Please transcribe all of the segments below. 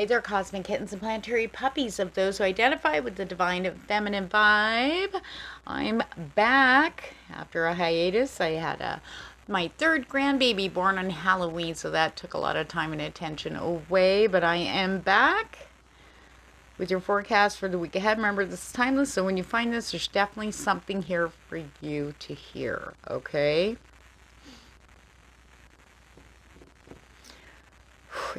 Hey there, cosmic kittens and planetary puppies of those who identify with the divine feminine vibe. I'm back after a hiatus. I had my third grandbaby born on Halloween, so that took a lot of time and attention away. But I am back with your forecast for the week ahead. Remember, this is timeless, so when you find this, there's definitely something here for you to hear, okay?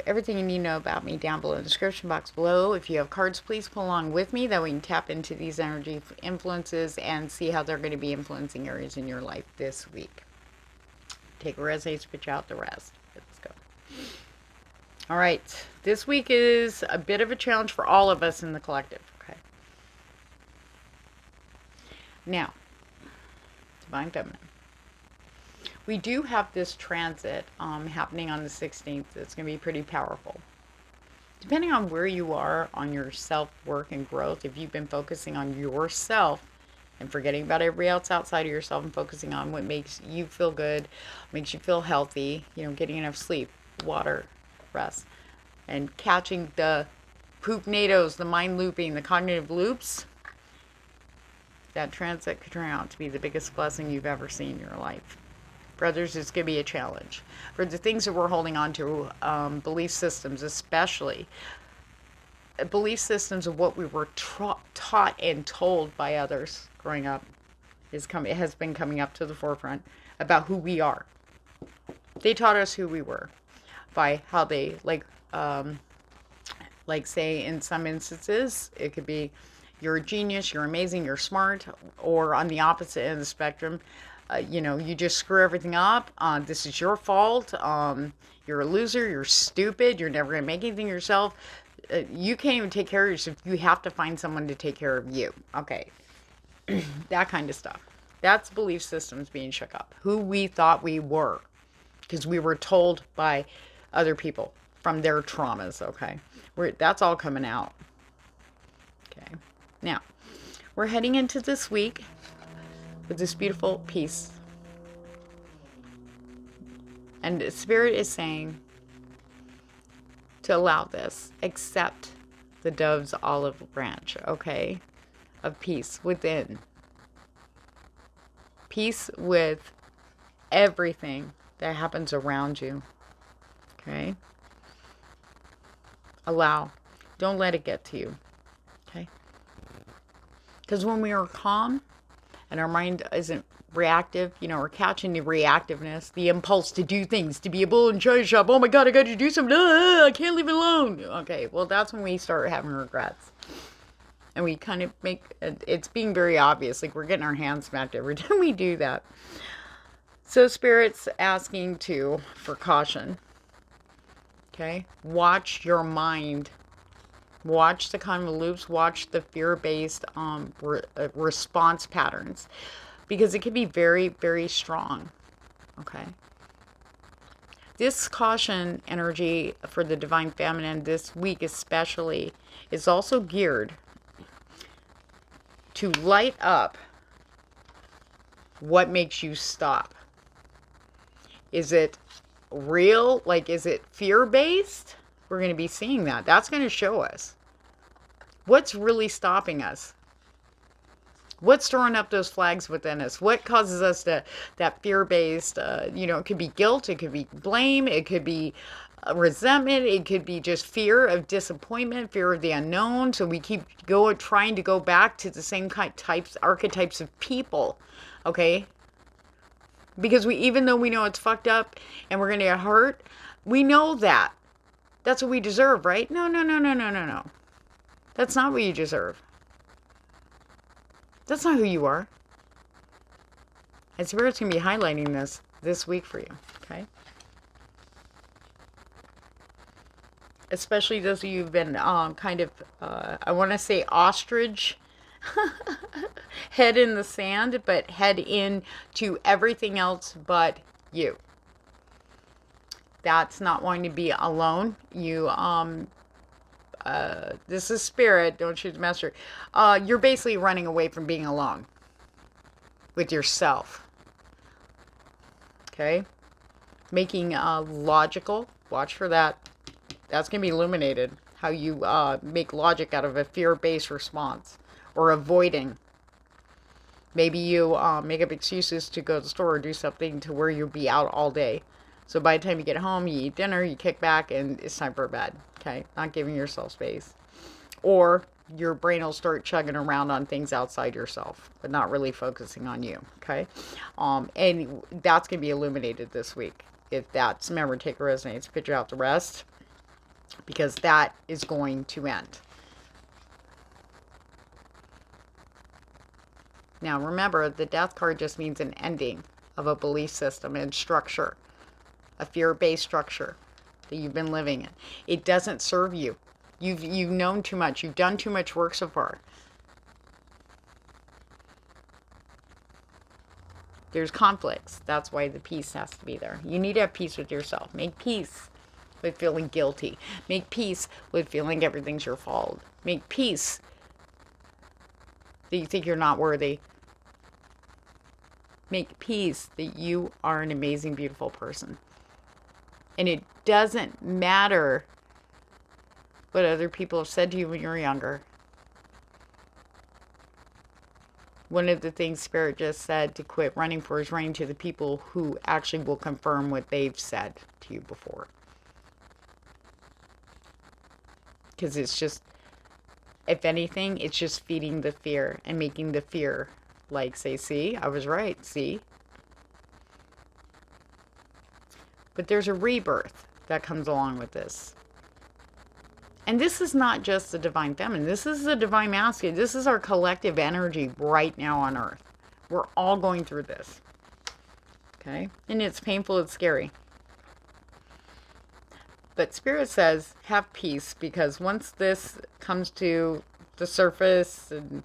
Everything you need to know about me down below in the description box below. If you have cards, please pull along with me. That way we can tap into these energy influences and see how they're going to be influencing areas in your life this week. Take a resonates, spit out the rest. Let's go. All right. This week is a bit of a challenge for all of us in the collective. Okay. Now, Divine Feminine. We do have this transit happening on the 16th. It's going to be pretty powerful. Depending on where you are on your self-work and growth, if you've been focusing on yourself and forgetting about everybody else outside of yourself and focusing on what makes you feel good, makes you feel healthy, getting enough sleep, water, rest, and catching the poop-nados, the mind looping, the cognitive loops, that transit could turn out to be the biggest blessing you've ever seen in your life. For others, it's going to be a challenge. For the things that we're holding on to, belief systems especially, belief systems of what we were taught and told by others growing up, it has been coming up to the forefront about who we are. They taught us who we were by how they, like say in some instances, it could be you're a genius, you're amazing, you're smart, or on the opposite end of the spectrum, you just screw everything up. This is your fault. You're a loser. You're stupid. You're never going to make anything yourself. You can't even take care of yourself. You have to find someone to take care of you. Okay. That kind of stuff. That's belief systems being shook up. Who we thought we were. Because we were told by other people from their traumas. Okay. That's all coming out. Okay. Now, we're heading into this week with this beautiful peace. And Spirit is saying to allow this, accept the dove's olive branch, okay, of peace within. Peace with everything that happens around you, okay? Allow. Don't let it get to you, okay? Because when we are calm, and our mind isn't reactive, we're catching the reactiveness, the impulse to do things, to be a bull in china shop. Oh my God, I got to do something. I can't leave it alone. Okay, well, that's when we start having regrets. And we kind of it's being very obvious, like we're getting our hands smacked every time we do that. So Spirit's asking for caution. Okay, watch your mind. Watch the kind of loops, watch the fear-based response patterns, because it can be very, very strong, okay? This caution energy for the Divine Feminine this week especially is also geared to light up what makes you stop. Is it real? Like, is it fear-based? We're going to be seeing that. That's going to show us what's really stopping us. What's throwing up those flags within us? What causes us that fear-based, it could be guilt, it could be blame, it could be resentment, it could be just fear of disappointment, fear of the unknown. So we keep trying to go back to the same archetypes of people, okay? Because even though we know it's fucked up and we're going to get hurt, we know that. That's what we deserve, right? No. That's not what you deserve. That's not who you are. And Spirit's going to be highlighting this week for you, okay? Especially those of you who've been I want to say ostrich, head in the sand, but head into everything else but you. That's not wanting to be alone. You, this is Spirit, don't shoot the messenger. You're basically running away from being alone with yourself. Okay? Making logical, watch for that. That's going to be illuminated. how you make logic out of a fear-based response or avoiding. Maybe you make up excuses to go to the store or do something to where you'll be out all day. So by the time you get home, you eat dinner, you kick back, and it's time for bed. Okay? Not giving yourself space. Or your brain will start chugging around on things outside yourself, but not really focusing on you. Okay? And that's going to be illuminated this week. If that's, remember, take a resonates, picture out the rest, because that is going to end. Now remember, the death card just means an ending of a belief system and structure, a fear-based structure that you've been living in. It doesn't serve you. You've known too much. You've done too much work so far. There's conflicts. That's why the peace has to be there. You need to have peace with yourself. Make peace with feeling guilty. Make peace with feeling everything's your fault. Make peace that you think you're not worthy. Make peace that you are an amazing, beautiful person. And it doesn't matter what other people have said to you when you were younger. One of the things Spirit just said to quit running for is running to the people who actually will confirm what they've said to you before. Because it's just, if anything, it's just feeding the fear and making the fear like say, see, I was right, see. But there's a rebirth that comes along with this. And this is not just the divine feminine. This is the divine masculine. This is our collective energy right now on earth. We're all going through this. Okay? And it's painful, it's scary. But Spirit says, have peace, because once this comes to the surface, and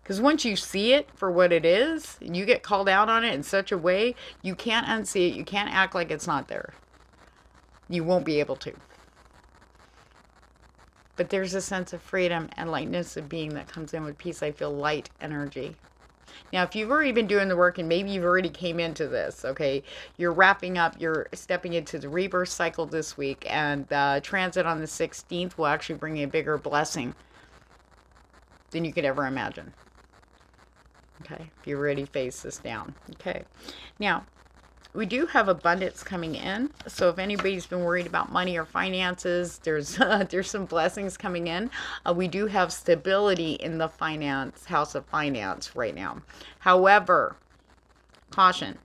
because once you see it for what it is, and you get called out on it in such a way, you can't unsee it. You can't act like it's not there. You won't be able to. But there's a sense of freedom and lightness of being that comes in with peace. I feel light energy. Now, if you've already been doing the work and maybe you've already came into this, okay, you're wrapping up, you're stepping into the rebirth cycle this week, and the transit on the 16th will actually bring you a bigger blessing than you could ever imagine. Okay, if you already face this down. Okay, now, we do have abundance coming in. So if anybody's been worried about money or finances, there's some blessings coming in. We do have stability in the house of finance right now. However, caution.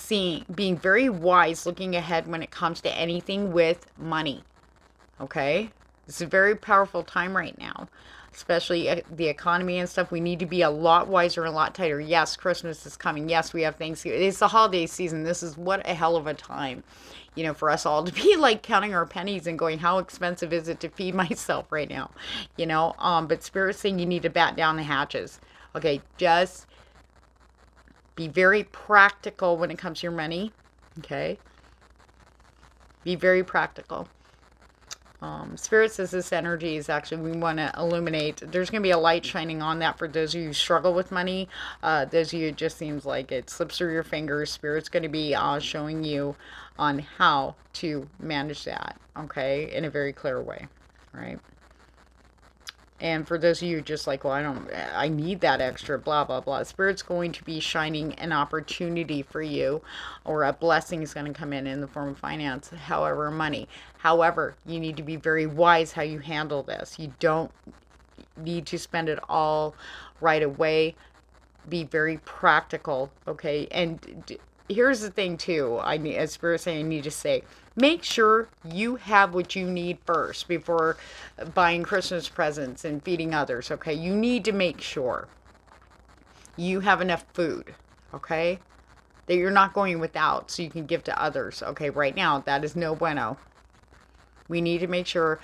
Being very wise, looking ahead when it comes to anything with money. Okay? It's a very powerful time right now. Especially the economy and stuff. We need to be a lot wiser and a lot tighter. Yes, Christmas is coming. Yes, we have Thanksgiving. It's the holiday season. This is what a hell of a time, for us all to be like counting our pennies and going, how expensive is it to feed myself right now? But Spirit's saying you need to bat down the hatches. Okay, just be very practical when it comes to your money. Okay, be very practical. Spirit says this energy is actually, we want to illuminate. There's going to be a light shining on that for those of you who struggle with money. Those of you, it just seems like it slips through your fingers. Spirit's going to be showing you on how to manage that, okay, in a very clear way, right? And for those of you just like, well, I need that extra, blah, blah, blah. Spirit's going to be shining an opportunity for you, or a blessing is going to come in the form of finance, however, money. However, you need to be very wise how you handle this. You don't need to spend it all right away. Be very practical, okay? And here's the thing too, as Spirit's saying, I need to say, make sure you have what you need first before buying Christmas presents and feeding others, okay? You need to make sure you have enough food, okay? That you're not going without so you can give to others, okay? Right now, that is no bueno. We need to make sure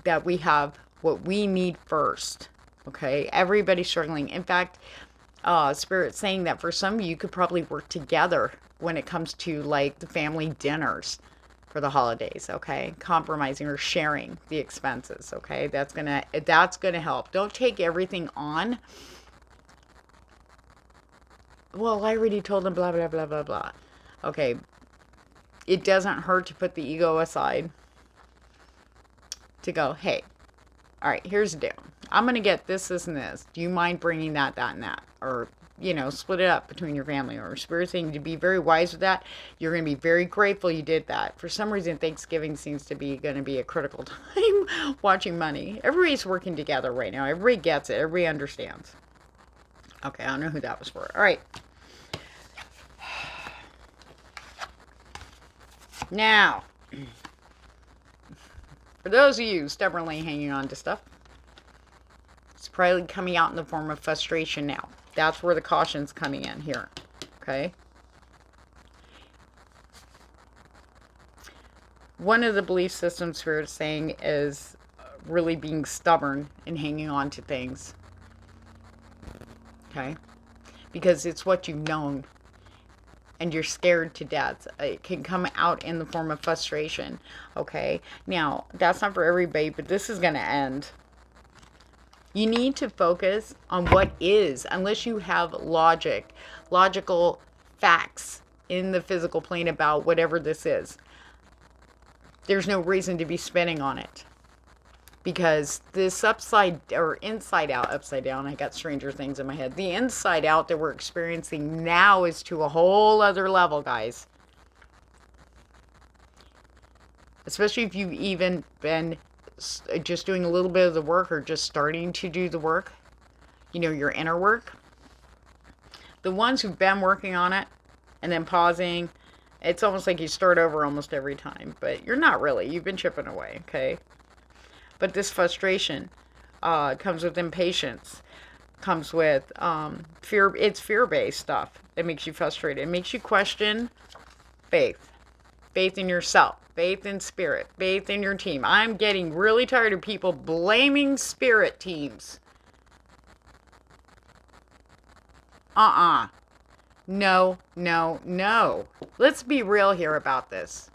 that we have what we need first, okay? Everybody's struggling. In fact, Spirit's saying that for some of you could probably work together when it comes to like the family dinners for the holidays, okay? Compromising or sharing the expenses, okay? That's gonna help. Don't take everything on. Well, I already told them blah, blah, blah, blah, blah. Okay. It doesn't hurt to put the ego aside. to go, hey, all right, here's the deal. I'm going to get this, this, and this. Do you mind bringing that, that, and that? Or, you know, split it up between your family. Or Spirit saying to be very wise with that. You're going to be very grateful you did that. For some reason, Thanksgiving seems to be going to be a critical time watching money. Everybody's working together right now. Everybody gets it. Everybody understands. Okay, I don't know who that was for. All right. Now, for those of you stubbornly hanging on to stuff, it's probably coming out in the form of frustration now. That's where the caution's coming in here. Okay? One of the belief systems Spirit is saying is really being stubborn and hanging on to things. Okay? Because it's what you've known. And you're scared to death. It can come out in the form of frustration. Okay? Now, that's not for everybody, but this is going to end. You need to focus on what is, unless you have logical facts in the physical plane about whatever this is. There's no reason to be spinning on it. Because this upside down, I got Stranger Things in my head. The inside out that we're experiencing now is to a whole other level, guys. Especially if you've even been just doing a little bit of the work or just starting to do the work. You know, your inner work. The ones who've been working on it and then pausing, it's almost like you start over almost every time. But you're not really. You've been chipping away, okay? But this frustration comes with impatience, comes with fear. It's fear-based stuff that makes you frustrated. It makes you question faith. Faith in yourself. Faith in Spirit. Faith in your team. I'm getting really tired of people blaming Spirit teams. No, no, no. Let's be real here about this.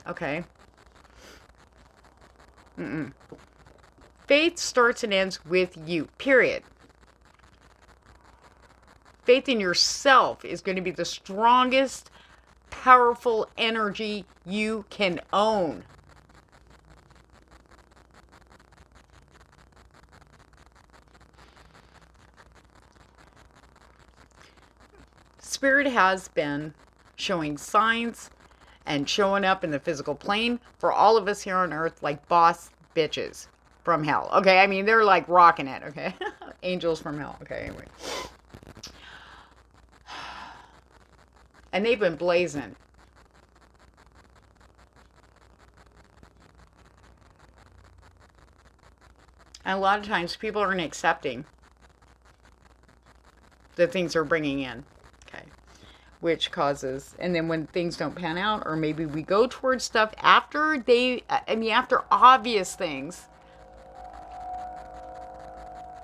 Okay? Faith starts and ends with you, period. Faith in yourself is going to be the strongest, powerful energy you can own. Spirit has been showing signs and showing up in the physical plane for all of us here on earth like boss bitches from hell. Okay, I mean, they're like rocking it, okay? Angels from hell. Okay, anyway. And they've been blazing. And a lot of times people aren't accepting the things they're bringing in. Okay. Which causes, and then when things don't pan out, or maybe we go towards stuff after after obvious things,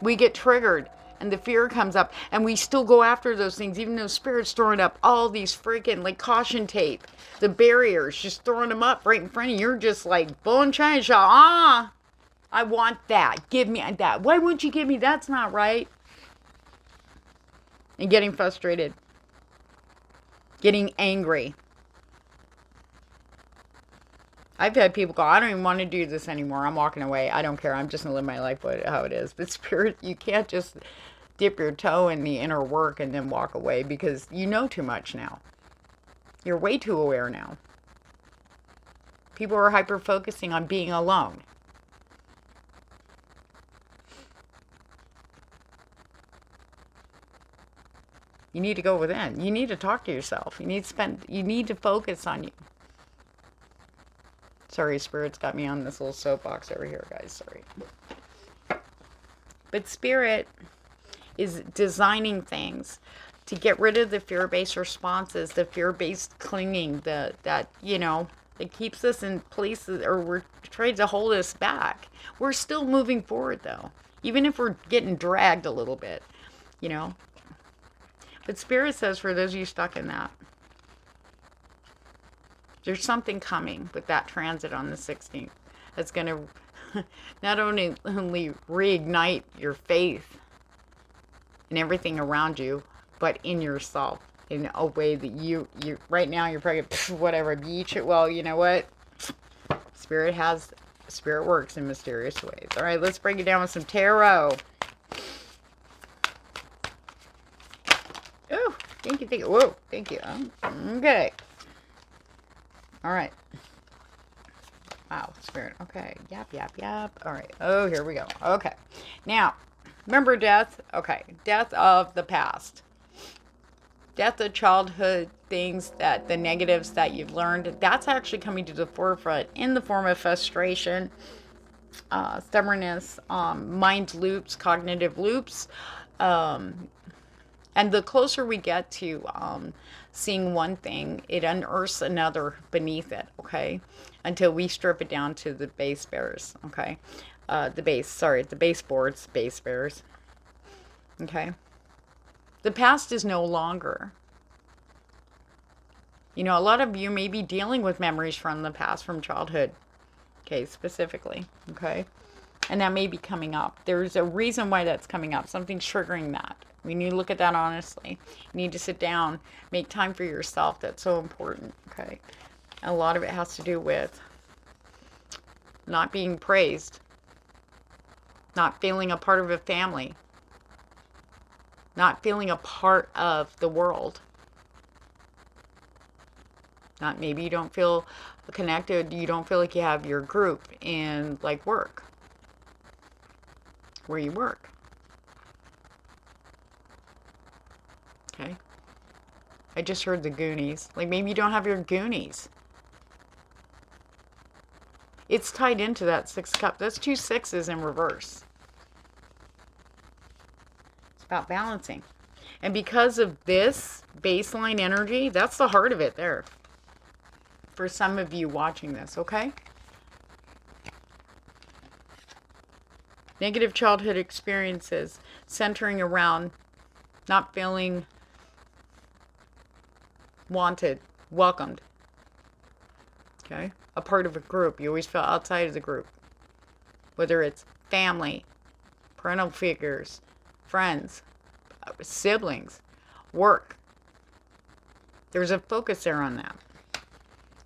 we get triggered and the fear comes up and we still go after those things, even though Spirit's throwing up all these freaking like caution tape, the barriers, just throwing them up right in front of you. You're just like bone trying to shout, I want that. Give me that. Why wouldn't you give me? That's not right. And getting frustrated. Getting angry. I've had people go, I don't even want to do this anymore. I'm walking away. I don't care. I'm just going to live my life how it is. But Spirit, you can't just dip your toe in the inner work and then walk away because you know too much now. You're way too aware now. People are hyper-focusing on being alone. You need to go within. You need to talk to yourself. You need to focus on you. Sorry, Spirit's got me on this little soapbox over here, guys. Sorry. But Spirit is designing things to get rid of the fear-based responses, the fear-based clinging, that keeps us in places, or we're trying to hold us back. We're still moving forward, though, even if we're getting dragged a little bit, But Spirit says, for those of you stuck in that, there's something coming with that transit on the 16th that's going to not only reignite your faith in everything around you, but in yourself in a way that you right now you're probably whatever beach. Well, you know what? Spirit works in mysterious ways. All right, let's break it down with some tarot. Oh, thank you. Whoa, thank you. Okay. All right. Wow, Spirit. Okay. Yap, yap, yap. All right. Oh, here we go. Okay. Now, remember death? Okay. Death of the past. Death of childhood things, that the negatives that you've learned, that's actually coming to the forefront in the form of frustration, stubbornness, mind loops, cognitive loops. And the closer we get to seeing one thing, it unearths another beneath it, okay? Until we strip it down to the base bears, okay? The baseboards, base bears, okay? The past is no longer. You know, a lot of you may be dealing with memories from the past, from childhood, okay, specifically, okay? And that may be coming up. There's a reason why that's coming up. Something's triggering that. We need to look at that honestly. You need to sit down, make time for yourself. That's so important, okay? And a lot of it has to do with not being praised, not feeling a part of a family, not feeling a part of the world. Not, maybe you don't feel connected, you don't feel like you have your group in like work, where you work. Okay. I just heard the Goonies. Like maybe you don't have your Goonies. It's tied into that 6 cup. That's 2 sixes in reverse. It's about balancing. And because of this baseline energy, that's the heart of it there. For some of you watching this, okay? Negative childhood experiences centering around not feeling wanted, welcomed. Okay? A part of a group. You always feel outside of the group. Whether it's family, parental figures, friends, siblings, work. There's a focus there on that.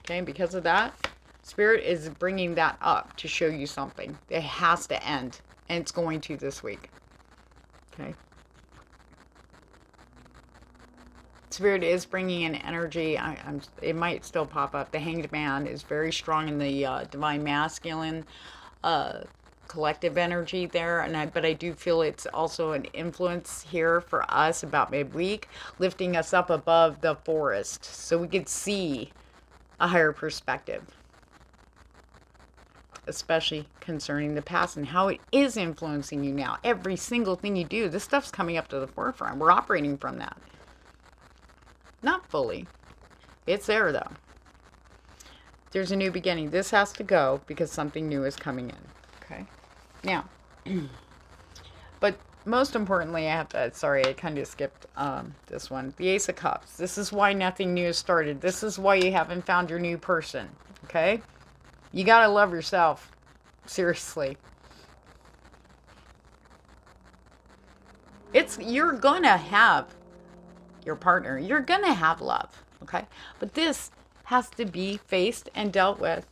Okay? And because of that, Spirit is bringing that up to show you something. It has to end. And it's going to this week. Okay? Spirit is bringing in energy. It might still pop up. The Hanged Man is very strong in the divine masculine collective energy there, but I do feel it's also an influence here for us about midweek, lifting us up above the forest so we could see a higher perspective, especially concerning the past and how it is influencing you now. Every single thing you do, this stuff's coming up to the forefront. We're operating from that. Not fully. It's there, though. There's a new beginning. This has to go because something new is coming in. Okay? Now, but most importantly, I have to, sorry, I kind of skipped this one. The Ace of Cups. This is why nothing new has started. This is why you haven't found your new person. Okay? You got to love yourself. Seriously. You're going to have your partner. You're going to have love, okay? But this has to be faced and dealt with.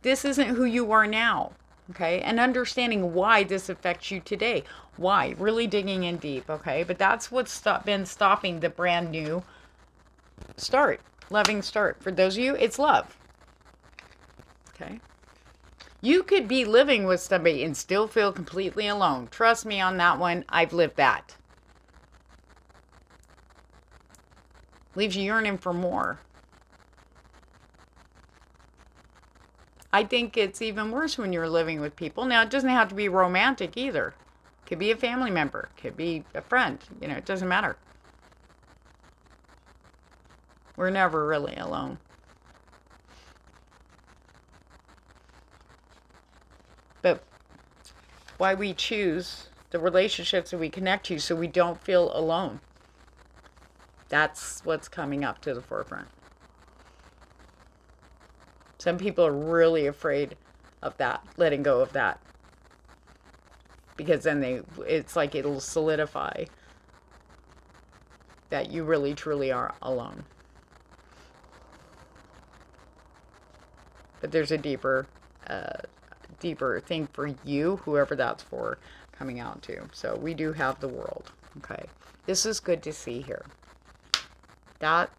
This isn't who you are now, okay? And understanding why this affects you today. Why? Really digging in deep, okay? But that's what's been stopping the brand new start, loving start. For those of you, it's love, okay? You could be living with somebody and still feel completely alone. Trust me on that one. I've lived that. Leaves you yearning for more. I think it's even worse when you're living with people. Now, it doesn't have to be romantic either. Could be a family member. Could be a friend. You know, it doesn't matter. We're never really alone. But why we choose the relationships that we connect to so we don't feel alone. That's what's coming up to the forefront. Some people are really afraid of that, letting go of that. Because then it's like it'll solidify that you really truly are alone. but there's a deeper thing for you, whoever that's for, coming out to. So we do have the World. Okay, this is good to see here. That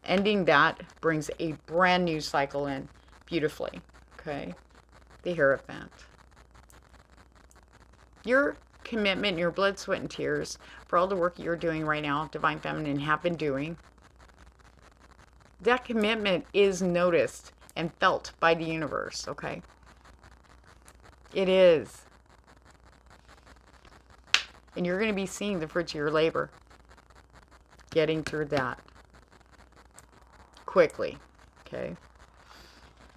ending that brings a brand new cycle in beautifully. Okay, the Hierophant. Your commitment, your blood, sweat, and tears for all the work you're doing right now, Divine Feminine, have been doing. That commitment is noticed and felt by the universe. Okay, it is. And you're going to be seeing the fruits of your labor. Getting through that quickly. Okay.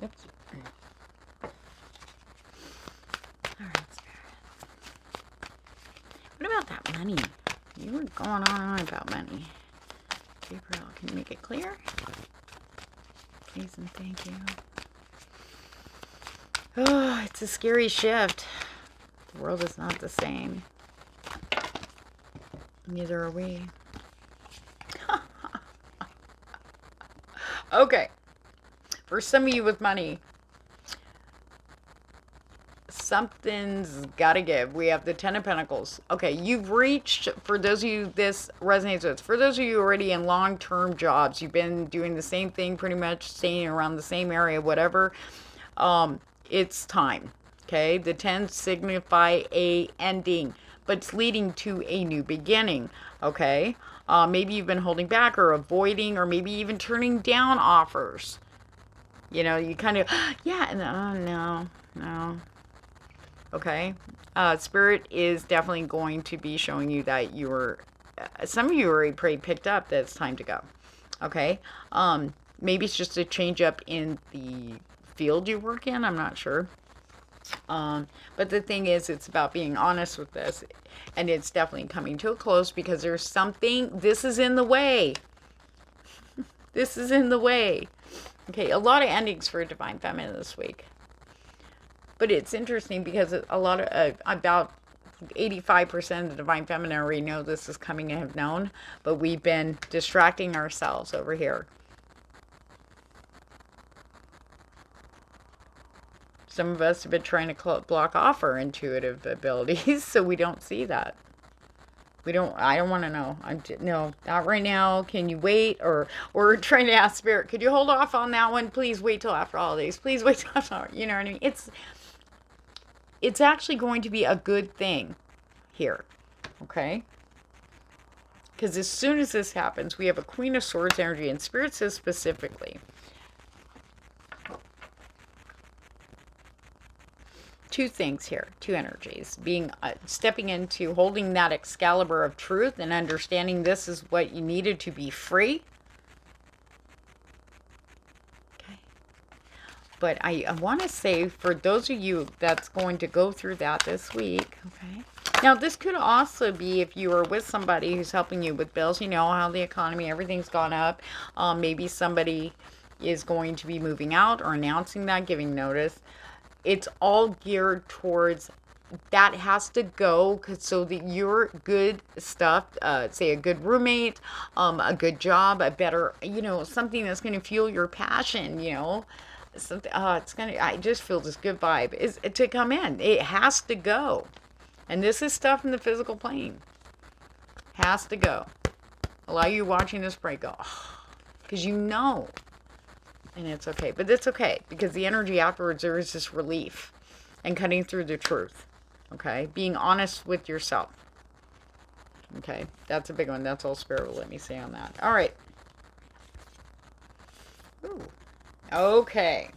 Oops. All right, Spirit. What about that money? You were going on about money. Gabriel, can you make it clear? Please and thank you. Oh, it's a scary shift. The world is not the same. Neither are we. Okay. For some of you with money, something's got to give. We have the Ten of Pentacles. Okay, you've reached, for those of you this resonates with, for those of you already in long-term jobs, you've been doing the same thing pretty much, staying around the same area, whatever, it's time. Okay, the 10 signify a ending, but it's leading to a new beginning. Okay, maybe you've been holding back or avoiding or maybe even turning down offers. You know, you kind of, yeah, no. Okay, Spirit is definitely going to be showing you that you're, some of you already pretty picked up that it's time to go. Okay, maybe it's just a change up in the field you work in, I'm not sure. But the thing is, it's about being honest with this, and it's definitely coming to a close because there's something, this is in the way. This is in the way. Okay, a lot of endings for Divine Feminine this week. But it's interesting because a lot of, about 85% of the Divine Feminine already know this is coming and have known, but we've been distracting ourselves over here. Some of us have been trying to block off our intuitive abilities, so we don't see that. I don't want to know. No, not right now. Can you wait? Or trying to ask Spirit, could you hold off on that one? Please wait till after holidays. Please wait till after, you know what I mean? It's actually going to be a good thing here, okay? Because as soon as this happens, we have a Queen of Swords energy, and Spirit says specifically, two things here, two energies, being stepping into holding that Excalibur of truth and understanding this is what you needed to be free. Okay. But I want to say for those of you that's going to go through that this week, okay. Now this could also be if you are with somebody who's helping you with bills, you know how the economy, everything's gone up. Maybe somebody is going to be moving out or announcing that, giving notice. It's all geared towards that has to go so that your good stuff, say a good roommate, a good job, a better, you know, something that's going to fuel your passion, you know, something, it's going to, I just feel this good vibe is to come in. It has to go. And this is stuff in the physical plane. Has to go. A lot of you watching this break go, because you know. And it's okay. But it's okay. Because the energy afterwards, there is this relief. And cutting through the truth. Okay? Being honest with yourself. Okay? That's a big one. That's all Spirit will let me say on that. All right. Ooh. Okay.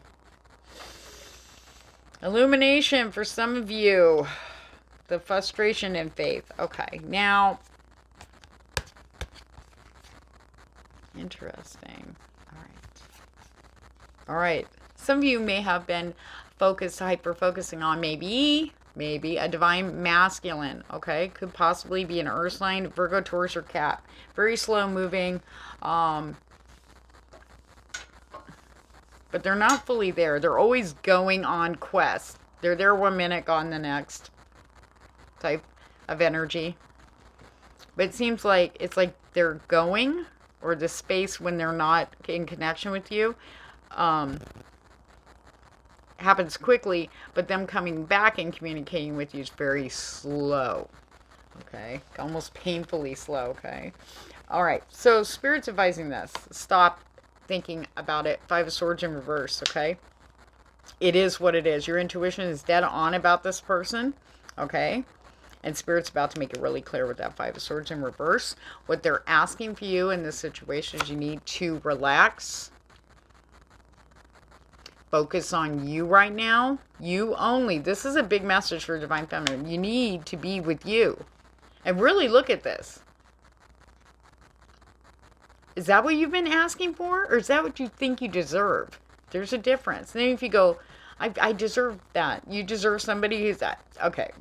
Illumination for some of you. The frustration in faith. Okay. Now. Interesting. All right. Some of you may have been hyper-focusing on maybe a divine masculine, okay? Could possibly be an earth sign, Virgo, Taurus, or Cat. Very slow moving. But they're not fully there. They're always going on quest. They're there 1 minute, gone the next type of energy. But it seems like it's like they're going, or the space when they're not in connection with you. happens quickly, but them coming back and communicating with you is very slow. Okay, almost painfully slow. Okay, all right. So Spirit's advising this: stop thinking about it. Five of Swords in reverse. Okay, it is what it is. Your intuition is dead on about this person. Okay, and Spirit's about to make it really clear with that Five of Swords in reverse. What they're asking for you in this situation is you need to relax. Focus on you right now. You only. This is a big message for Divine Feminine. You need to be with you. And really look at this. Is that what you've been asking for? Or is that what you think you deserve? There's a difference. And then if you go, I deserve that. You deserve somebody who's that. Okay.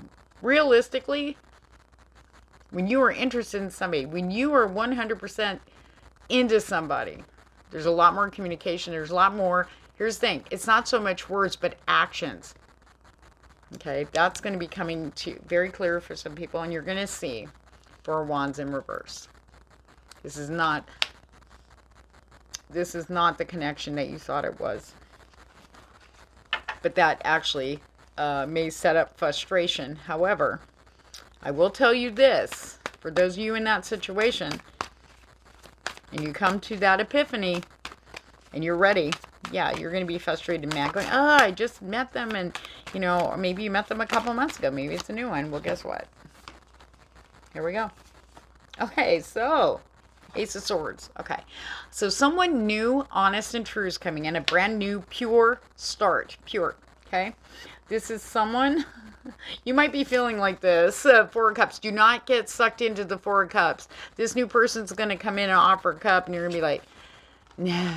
Realistically, when you are interested in somebody, when you are 100% into somebody, there's a lot more communication. There's a lot more. Here's the thing. It's not so much words, but actions. Okay, that's going to be coming to very clear for some people, and you're going to see Four of Wands in reverse. This is not the connection that you thought it was. But that actually may set up frustration. However, I will tell you this, for those of you in that situation, and you come to that epiphany, and you're ready, yeah, you're going to be frustrated and mad, going, oh, I just met them, and, you know, or maybe you met them a couple months ago. Maybe it's a new one. Well, guess what? Here we go. Okay, so Ace of Swords. Okay, so someone new, honest, and true is coming in. A brand new, pure start. Pure, okay? This is someone, you might be feeling like this. Four of Cups. Do not get sucked into the Four of Cups. This new person's going to come in and offer a cup, and you're going to be like, no.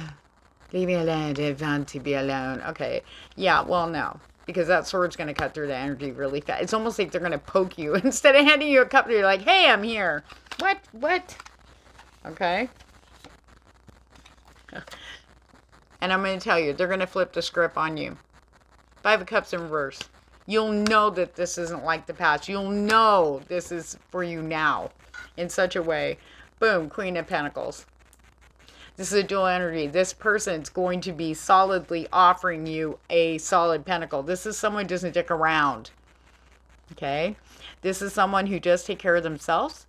Leave me alone. I want to be alone. Okay. Yeah, well, no. Because that sword's going to cut through the energy really fast. It's almost like they're going to poke you. Instead of handing you a cup, they're like, hey, I'm here. What? What? Okay. And I'm going to tell you, they're going to flip the script on you. Five of Cups in reverse. You'll know that this isn't like the past. You'll know this is for you now. In such a way. Boom. Queen of Pentacles. This is a dual energy. This person's going to be solidly offering you a solid pentacle. This is someone who doesn't dick around. Okay? This is someone who does take care of themselves.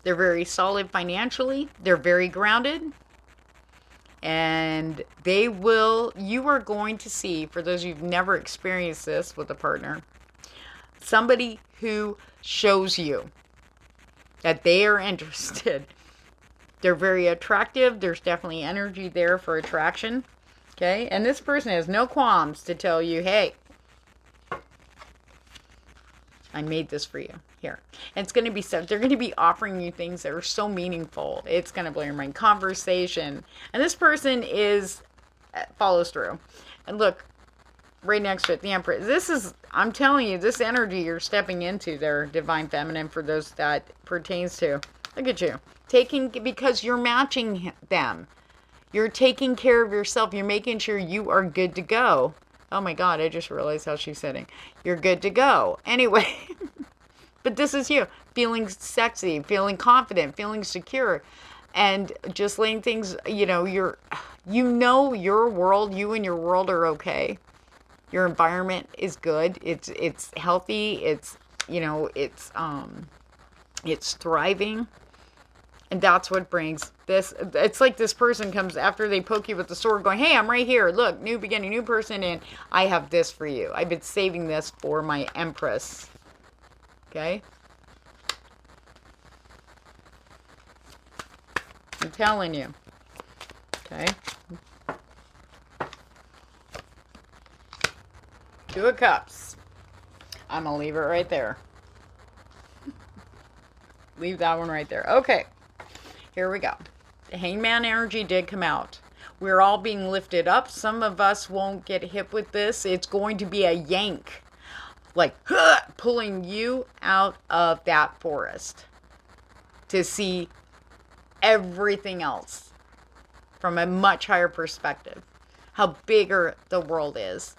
They're very solid financially. They're very grounded. And they will, you are going to see, for those of you who've never experienced this with a partner, somebody who shows you that they are interested. They're very attractive. There's definitely energy there for attraction. Okay? And this person has no qualms to tell you, hey, I made this for you. Here. And it's going to be stuff. They're going to be offering you things that are so meaningful. It's going to blow your mind. Conversation. And this person follows through. And look, right next to it, the Empress. This is, I'm telling you, this energy you're stepping into there, Divine Feminine, for those that pertains to. Look at you. Because you're matching them. You're taking care of yourself. You're making sure you are good to go. Oh my God, I just realized how she's sitting. You're good to go. Anyway, but this is you. Feeling sexy, feeling confident, feeling secure. And just letting things, you know your world, you and your world are okay. Your environment is good. It's healthy. It's thriving. And that's what brings this. It's like this person comes after they poke you with the sword going, hey, I'm right here. Look, new beginning, new person. And I have this for you. I've been saving this for my Empress. Okay? I'm telling you. Okay? Two of Cups. I'm going to leave it right there. Leave that one right there. Okay. Here we go. The Hangman energy did come out. We're all being lifted up. Some of us won't get hit with this. It's going to be a yank. Like, pulling you out of that forest. To see everything else. From a much higher perspective. How bigger the world is.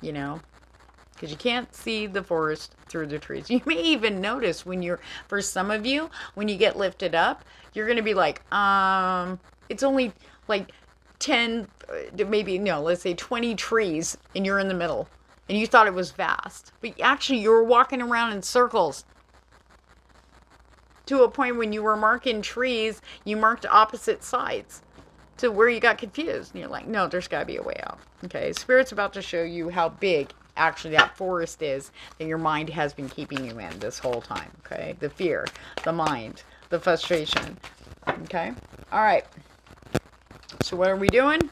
You know? Because you can't see the forest through the trees. You may even notice for some of you, when you get lifted up, you're going to be like, it's only like 10, maybe, no, let's say 20 trees, and you're in the middle, and you thought it was vast. But actually, you were walking around in circles. To a point when you were marking trees, you marked opposite sides to where you got confused. And you're like, no, there's got to be a way out. Okay, Spirit's about to show you how big actually that forest is that your mind has been keeping you in this whole time. Okay, the fear, the mind, the frustration. Okay, all right. So what are we doing?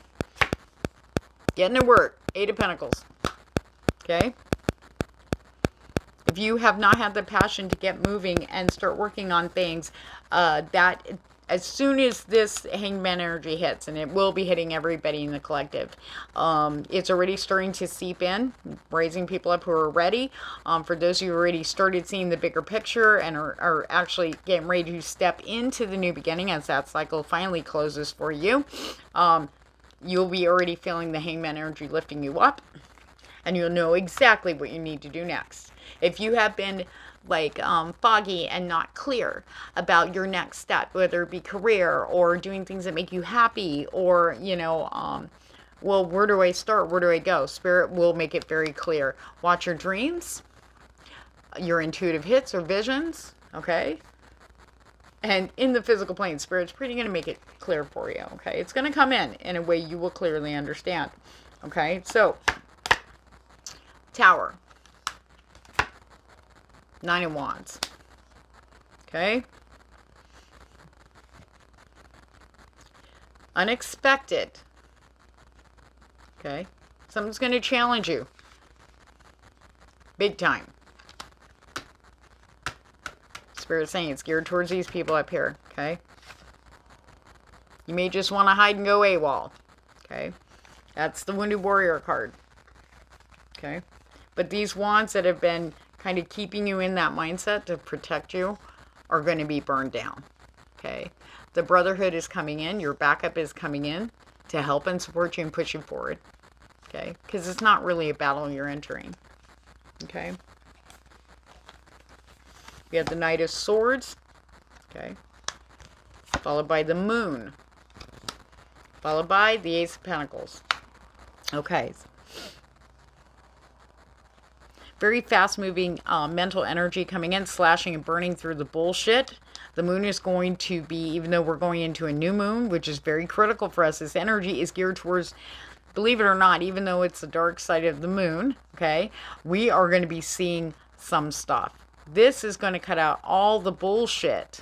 Getting to work. 8 of Pentacles. Okay. If you have not had the passion to get moving and start working on things, that as soon as this Hangman energy hits, and it will be hitting everybody in the collective, it's already starting to seep in, raising people up who are ready. For those of you who already started seeing the bigger picture and are actually getting ready to step into the new beginning as that cycle finally closes for you, you'll be already feeling the Hangman energy lifting you up, and you'll know exactly what you need to do next. If you have been like foggy and not clear about your next step, whether it be career or doing things that make you happy, or, you know, well, where do I start? Where do I go? Spirit will make it very clear. Watch your dreams, your intuitive hits or visions, okay? And in the physical plane, Spirit's pretty going to make it clear for you, okay? It's going to come in a way you will clearly understand, okay? So, Tower. 9 of Wands. Okay. Unexpected. Okay. Something's going to challenge you. Big time. Spirit's saying it's geared towards these people up here. Okay. You may just want to hide and go AWOL. Okay. That's the Wounded Warrior card. Okay. But these wands that have been kind of keeping you in that mindset to protect you are going to be burned down. Okay. The Brotherhood is coming in. Your backup is coming in to help and support you and push you forward. Okay. Because it's not really a battle you're entering. Okay. We have the Knight of Swords. Okay. Followed by the Moon. Followed by the Ace of Pentacles. Okay. Very fast-moving mental energy coming in, slashing and burning through the bullshit. The moon is going to be, even though we're going into a new moon, which is very critical for us, this energy is geared towards, believe it or not, even though it's the dark side of the moon, okay, we are going to be seeing some stuff. This is going to cut out all the bullshit.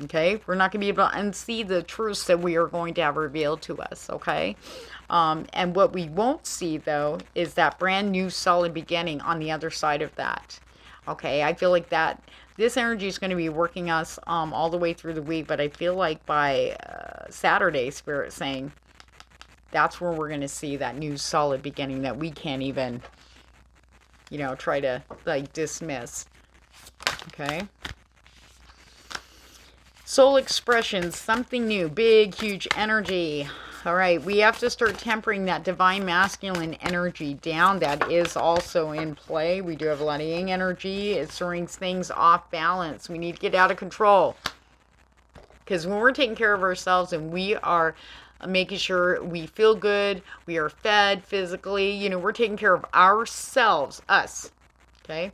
Okay, we're not going to be able to unsee the truths that we are going to have revealed to us, okay? And what we won't see, though, is that brand new solid beginning on the other side of that. Okay, I feel like that this energy is going to be working us all the way through the week, but I feel like by Saturday, Spirit's saying that's where we're going to see that new solid beginning that we can't even, you know, try to, like, dismiss. Okay? Soul expressions, something new, big, huge energy. All right, we have to start tempering that divine masculine energy down. That is also in play. We do have a lot of yin energy. It throwing things off balance. We need to get out of control. Because when we're taking care of ourselves and we are making sure we feel good, we are fed physically, you know, we're taking care of ourselves, us. Okay?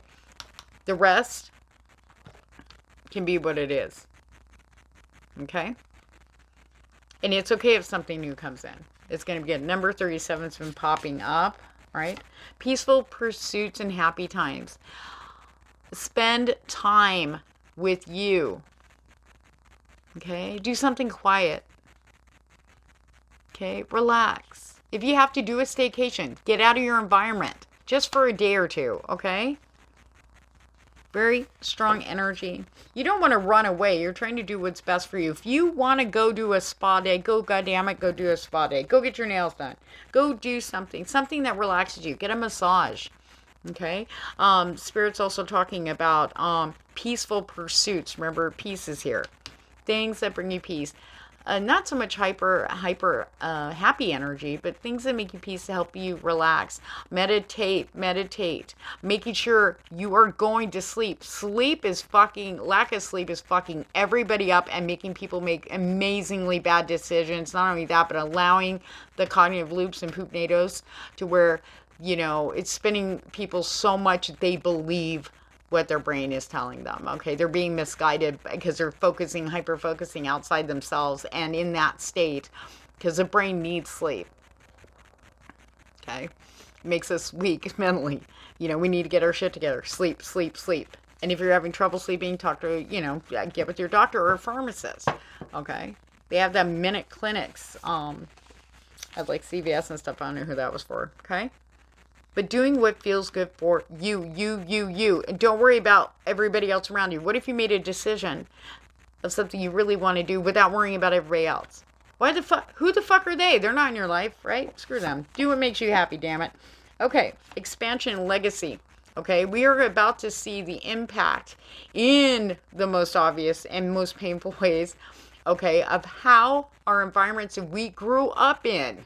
The rest can be what it is. Okay? And it's okay if something new comes in. It's going to be good. Number 37's been popping up, right? Peaceful pursuits and happy times. Spend time with you. Okay? Do something quiet. Okay? Relax. If you have to do a staycation, get out of your environment just for a day or two, okay? Very strong energy. You don't want to run away. You're trying to do what's best for you. If you want to go do a spa day, go goddammit, go do a spa day. Go get your nails done. Go do something. Something that relaxes you. Get a massage. Okay? Spirit's also talking about peaceful pursuits. Remember, peace is here. Things that bring you peace. not so much hyper happy energy, but things that make you peace to help you relax. Meditate, making sure you are going to sleep. Lack of sleep is fucking everybody up and making people make amazingly bad decisions. Not only that, but allowing the cognitive loops and poopnados to where, it's spinning people so much they believe what their brain is telling them. Okay, they're being misguided because they're hyper focusing outside themselves and in that state, because the brain needs sleep. Okay, it makes us weak mentally. We need to get our shit together. Sleep. And if you're having trouble sleeping, talk to, get with your doctor or a pharmacist. Okay, they have the minute clinics at like CVS and stuff. I don't know who that was for. Okay. But doing what feels good for you. And don't worry about everybody else around you. What if you made a decision of something you really want to do without worrying about everybody else? Who the fuck are they? They're not in your life, right? Screw them. Do what makes you happy, damn it. Okay, expansion and legacy. Okay, we are about to see the impact in the most obvious and most painful ways, okay, of how our environments that we grew up in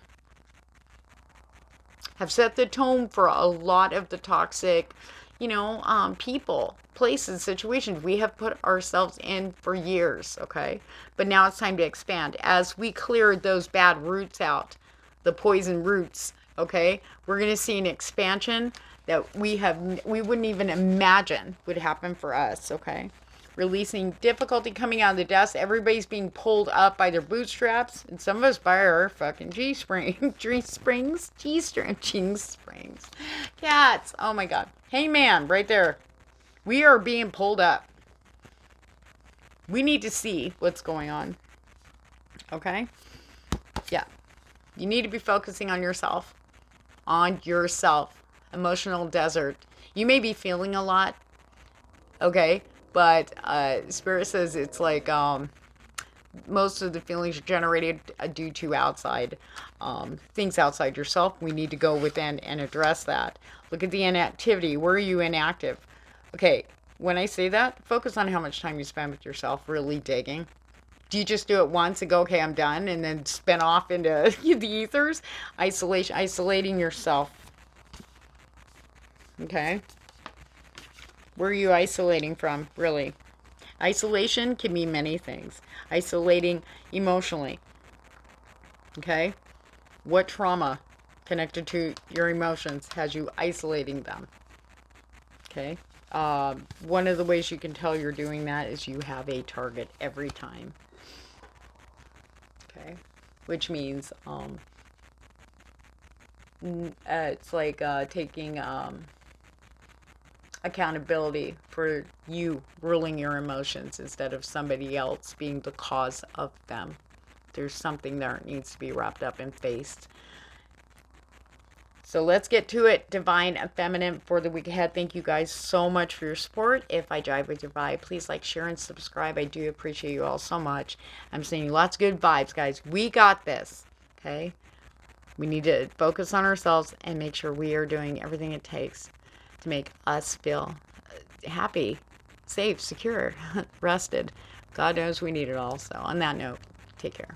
have set the tone for a lot of the toxic, people, places, situations we have put ourselves in for years, okay? But now it's time to expand. As we clear those bad roots out, the poison roots, okay? We're going to see an expansion that we wouldn't even imagine would happen for us, okay? Releasing difficulty coming out of the dust. Everybody's being pulled up by their bootstraps, and some of us by our fucking G-springs. Catz. Oh my God. Hey man, right there. We are being pulled up. We need to see what's going on. Okay? Yeah. You need to be focusing on yourself. Emotional desert. You may be feeling a lot. Okay? But Spirit says it's like most of the feelings are generated due to outside things outside yourself. We need to go within and address that. Look at the inactivity. Where are you inactive? Okay, when I say that, focus on how much time you spend with yourself, really digging. Do you just do it once and go, okay, I'm done, and then spin off into the ethers? Isolating yourself. Okay? Where are you isolating from, really? Isolation can mean many things. Isolating emotionally. Okay? What trauma connected to your emotions has you isolating them? Okay? One of the ways you can tell you're doing that is you have a target every time. Okay? Which means it's like taking accountability for you ruling your emotions instead of somebody else being the cause of them. There's something there that needs to be wrapped up and faced. So let's get to it. Divine and feminine for the week ahead. Thank you guys so much for your support. If I jive with your vibe, please like, share, and subscribe. I do appreciate you all so much. I'm sending you lots of good vibes, guys. We got this. Okay? We need to focus on ourselves and make sure we are doing everything it takes to make us feel happy, safe, secure, rested. God knows we need it all. So on that note, take care.